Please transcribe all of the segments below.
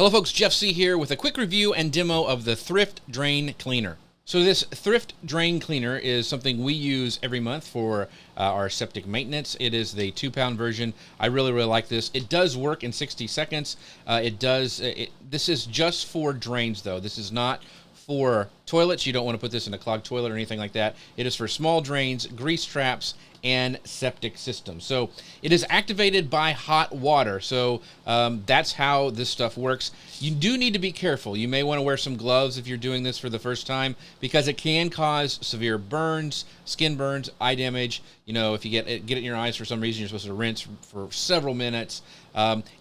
Hello folks, Jeff C. here with a quick review and demo of the Thrift Drain Cleaner. So this Thrift Drain Cleaner is something we use every month for our septic maintenance. It is the 2-pound version. I really like this. It does work in 60 seconds. This is just for drains though. This is not for toilets. You don't want to put this in a clogged toilet or anything like that. It is for small drains, grease traps, and septic systems. So it is activated by hot water. So that's how this stuff works. You do need to be careful. You may want to wear some gloves if you're doing this for the first time, because it can cause severe burns, skin burns, eye damage. You know, if you get it in your eyes for some reason, you're supposed to rinse for several minutes.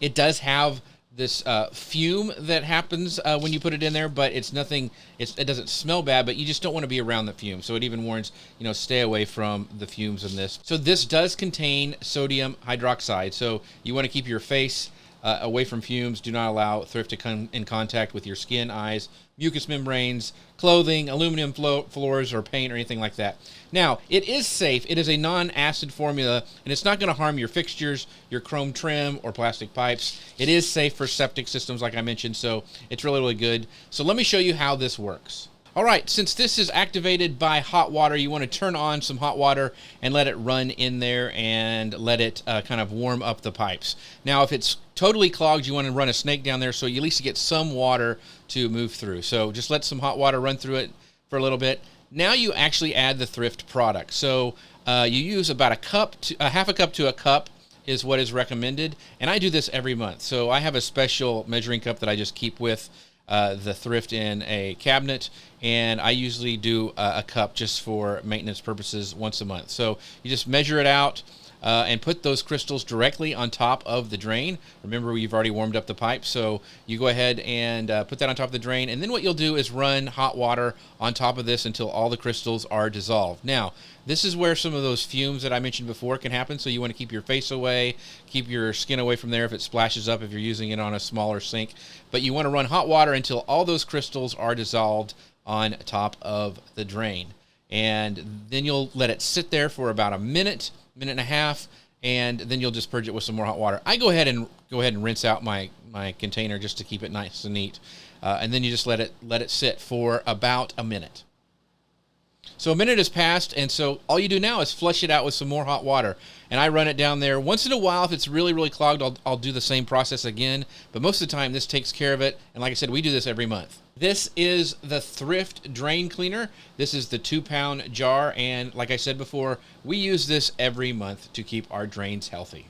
It does have this fume that happens when you put it in there, but it's nothing. It doesn't smell bad, but you just don't want to be around the fume. So it even warns, you know, stay away from the fumes in this. So this does contain sodium hydroxide. So you want to keep your face away from fumes. Do not allow Thrift to come in contact with your skin, eyes, mucous membranes, clothing, aluminum floors, or paint, or anything like that. Now, it is safe. It is a non-acid formula, and it's not going to harm your fixtures, your chrome trim, or plastic pipes. It is safe for septic systems, like I mentioned, so it's really good. So let me show you how this works. All right, since this is activated by hot water, you want to turn on some hot water and let it run in there and let it kind of warm up the pipes. Now, if it's totally clogged, you want to run a snake down there so you at least get some water to move through. So just let some hot water run through it for a little bit. Now you actually add the Thrift product. So you use about half a cup to a cup is what is recommended. And I do this every month. So I have a special measuring cup that I just keep with the Thrift in a cabinet, and I usually do a cup just for maintenance purposes once a month. So you just measure it out and put those crystals directly on top of the drain. Remember, you've already warmed up the pipe, so you go ahead and put that on top of the drain, and then what you'll do is run hot water on top of this until all the crystals are dissolved. Now, this is where some of those fumes that I mentioned before can happen, so you want to keep your face away, keep your skin away from there if it splashes up, if you're using it on a smaller sink. But you want to run hot water until all those crystals are dissolved on top of the drain. And then you'll let it sit there for about a minute and a half, and then you'll just purge it with some more hot water. I go ahead and rinse out my container just to keep it nice and neat. And then you just let it sit for about a minute. So a minute has passed, and so all you do now is flush it out with some more hot water. And I run it down there. Once in a while, if it's really clogged, I'll do the same process again. But most of the time, this takes care of it. And like I said, we do this every month. This is the Thrift Drain Cleaner. This is the 2-pound jar. And like I said before, we use this every month to keep our drains healthy.